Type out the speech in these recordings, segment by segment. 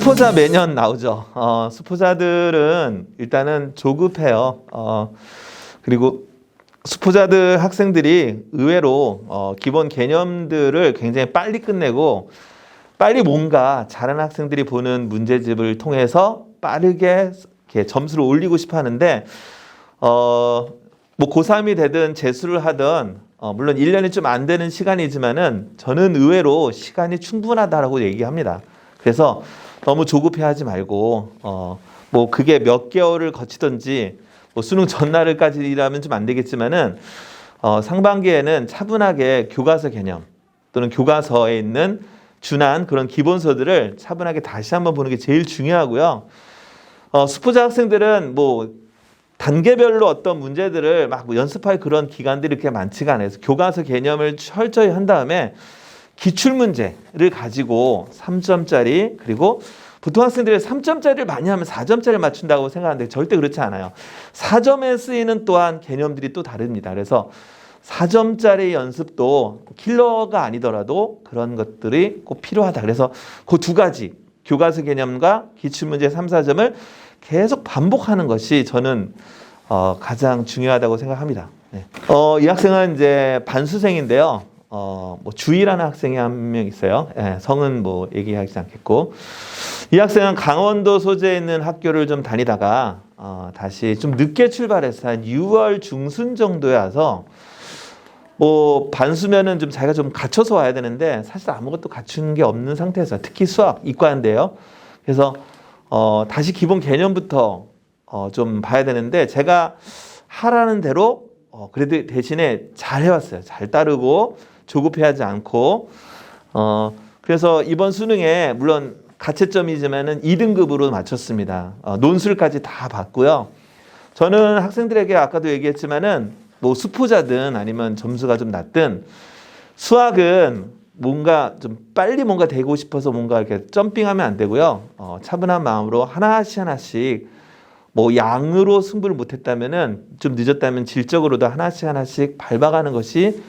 수포자 매년 나오죠. 수포자들은 일단은 조급해요. 그리고 수포자들 학생들이 의외로 기본 개념들을 굉장히 빨리 끝내고 빨리 뭔가 잘하는 학생들이 보는 문제집을 통해서 빠르게 이렇게 점수를 올리고 싶어 하는데 뭐 고3이 되든 재수를 하든 물론 1년이 좀 안 되는 시간이지만은 저는 의외로 시간이 충분하다라고 얘기합니다. 그래서 너무 조급해하지 말고 뭐 그게 몇 개월을 거치든지 뭐 수능 전날까지라면 좀 안 되겠지만은 상반기에는 차분하게 교과서 개념 또는 교과서에 있는 준한 그런 기본서들을 차분하게 다시 한번 보는 게 제일 중요하고요. 수포자 학생들은 뭐 단계별로 어떤 문제들을 막 연습할 그런 기간들이 그렇게 많지가 않아서 교과서 개념을 철저히 한 다음에 기출문제를 가지고 3점짜리 그리고 보통 학생들이 3점짜리를 많이 하면 4점짜리를 맞춘다고 생각하는데 절대 그렇지 않아요. 4점에 쓰이는 또한 개념들이 또 다릅니다. 그래서 4점짜리 연습도 킬러가 아니더라도 그런 것들이 꼭 필요하다. 그래서 그 두 가지 교과서 개념과 기출문제 3, 4점을 계속 반복하는 것이 저는 가장 중요하다고 생각합니다. 네. 이 학생은 이제 반수생인데요. 뭐 주희라는 학생이 한 명 있어요. 예, 성은 뭐 얘기하지 않겠고 이 학생은 강원도 소재에 있는 학교를 좀 다니다가 다시 좀 늦게 출발해서 한 6월 중순 정도에 와서 뭐 반수면은 좀 자기가 좀 갖춰서 와야 되는데 사실 아무것도 갖춘 게 없는 상태에서 특히 수학 이과인데요. 그래서 다시 기본 개념부터 좀 봐야 되는데 제가 하라는 대로 그래도 대신에 잘 해왔어요. 잘 따르고 조급해하지 않고 그래서 이번 수능에 물론 가채점이지만은 2등급으로 맞췄습니다. 논술까지 다 봤고요. 저는 학생들에게 아까도 얘기했지만은 뭐 수포자든 아니면 점수가 좀 낮든 수학은 뭔가 좀 빨리 뭔가 되고 싶어서 뭔가 이렇게 점핑하면 안 되고요. 차분한 마음으로 하나씩 뭐 양으로 승부를 못했다면은 좀 늦었다면 질적으로도 하나씩 밟아가는 것이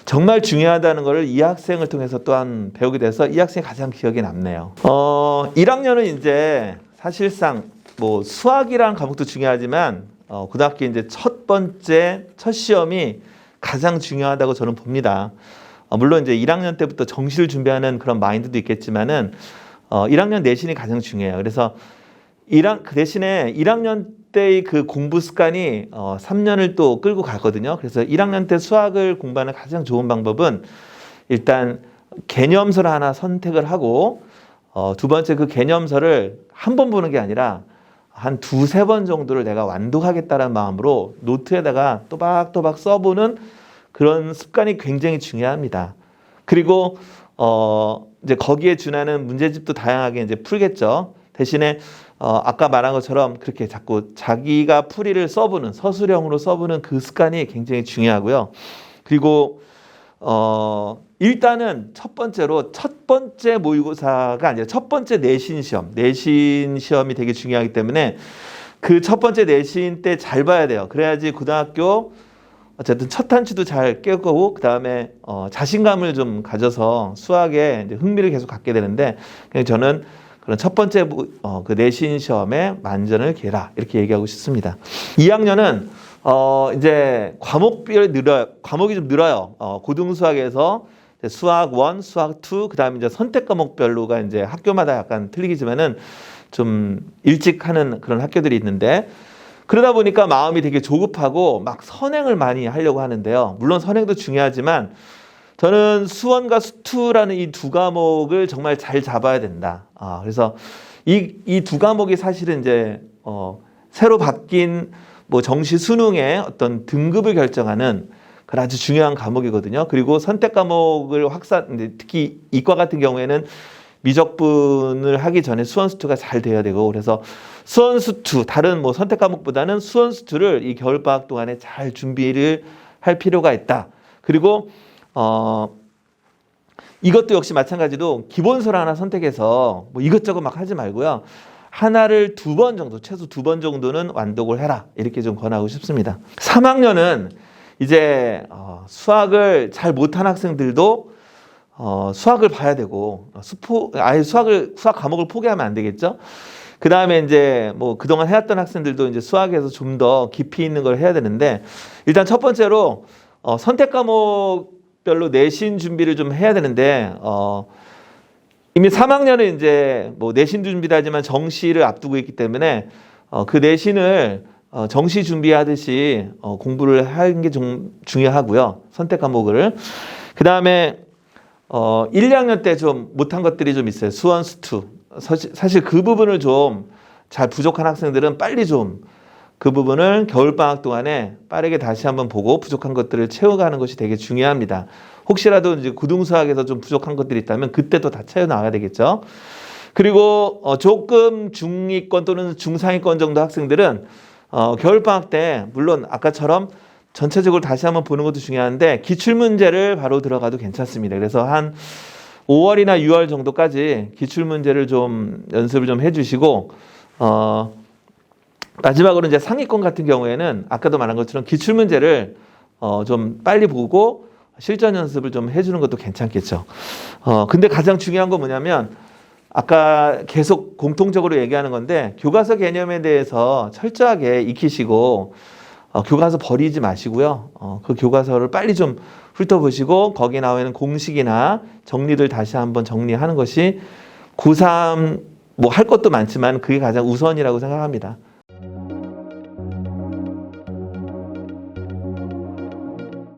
정말 중요하다는 것을 이 학생을 통해서 또한 배우게 돼서 이 학생이 가장 기억에 남네요. 1학년은 이제 사실상 뭐 수학이라는 과목도 중요하지만 고등학교 이제 첫 시험이 가장 중요하다고 저는 봅니다. 물론 이제 1학년 때부터 정시를 준비하는 그런 마인드도 있겠지만은 1학년 내신이 가장 중요해요. 그래서 그 대신에 1학년 때의 그 공부 습관이 3년을 또 끌고 가거든요. 그래서 1학년 때 수학을 공부하는 가장 좋은 방법은 일단 개념서를 하나 선택을 하고 두 번째 그 개념서를 한 번 보는 게 아니라 한 두세 번 정도를 내가 완독하겠다는 마음으로 노트에다가 또박또박 써보는 그런 습관이 굉장히 중요합니다. 그리고 이제 거기에 준하는 문제집도 다양하게 이제 풀겠죠. 대신에 아까 말한 것처럼 그렇게 자꾸 자기가 풀이를 써보는 서술형으로 써보는 그 습관이 굉장히 중요하고요. 그리고 일단은 첫 번째 모의고사가 아니라 첫 번째 내신 시험이 되게 중요하기 때문에 그 첫 번째 내신 때 잘 봐야 돼요. 그래야지 고등학교 어쨌든 첫 단추도 잘 깨고 그 다음에 자신감을 좀 가져서 수학에 이제 흥미를 계속 갖게 되는데 저는 그런 첫 번째 그 내신 시험에 만전을 기해라 이렇게 얘기하고 싶습니다. 2학년은 이제 과목이 좀 늘어요. 고등수학에서 수학 1, 수학 2, 그다음에 이제 선택 과목별로가 이제 학교마다 약간 틀리지만은 좀 일찍 하는 그런 학교들이 있는데 그러다 보니까 마음이 되게 조급하고 막 선행을 많이 하려고 하는데요. 물론 선행도 중요하지만 저는 수원과 수투라는 이 두 과목을 정말 잘 잡아야 된다. 그래서 이 두 과목이 사실은 이제 새로 바뀐 뭐 정시 수능의 어떤 등급을 결정하는 그런 아주 중요한 과목이거든요. 그리고 선택 과목을 특히 이과 같은 경우에는 미적분을 하기 전에 수원수투가 잘 돼야 되고 그래서 수원수투 다른 뭐 선택 과목보다는 수원수투를 이 겨울방학 동안에 잘 준비를 할 필요가 있다. 그리고 이것도 역시 마찬가지로 기본서를 하나 선택해서 뭐 이것저것 막 하지 말고요. 하나를 최소 두 번 정도는 완독을 해라. 이렇게 좀 권하고 싶습니다. 3학년은 이제 수학을 잘 못한 학생들도 수학을 봐야 되고 아예 수학 과목을 포기하면 안 되겠죠. 그 다음에 이제 뭐 그동안 해왔던 학생들도 이제 수학에서 좀 더 깊이 있는 걸 해야 되는데 일단 첫 번째로 선택 과목별로 내신 준비를 좀 해야 되는데 이미 3학년은 이제 뭐 내신 준비도 하지만 정시를 앞두고 있기 때문에 그 내신을 정시 준비하듯이 공부를 하는 게 좀 중요하고요. 선택 과목을. 그 다음에 1, 2학년 때 좀 못한 것들이 좀 있어요. 수원, 수투. 사실 그 부분을 좀 잘 부족한 학생들은 빨리 좀 그 부분을 겨울방학 동안에 빠르게 다시 한번 보고 부족한 것들을 채워가는 것이 되게 중요합니다. 혹시라도 이제 고등수학에서 좀 부족한 것들이 있다면 그때 또 다 채워나가야 되겠죠. 그리고 조금 중위권 또는 중상위권 정도 학생들은 겨울방학 때 물론 아까처럼 전체적으로 다시 한번 보는 것도 중요한데 기출문제를 바로 들어가도 괜찮습니다. 그래서 한 5월이나 6월 정도까지 기출문제를 좀 연습을 좀 해주시고 마지막으로 이제 상위권 같은 경우에는 아까도 말한 것처럼 기출문제를 좀 빨리 보고 실전 연습을 좀 해주는 것도 괜찮겠죠. 근데 가장 중요한 건 뭐냐면 아까 계속 공통적으로 얘기하는 건데 교과서 개념에 대해서 철저하게 익히시고 교과서 버리지 마시고요. 그 교과서를 빨리 좀 훑어보시고 거기에 나와 있는 공식이나 정리들 다시 한번 정리하는 것이 고3 뭐 할 것도 많지만 그게 가장 우선이라고 생각합니다.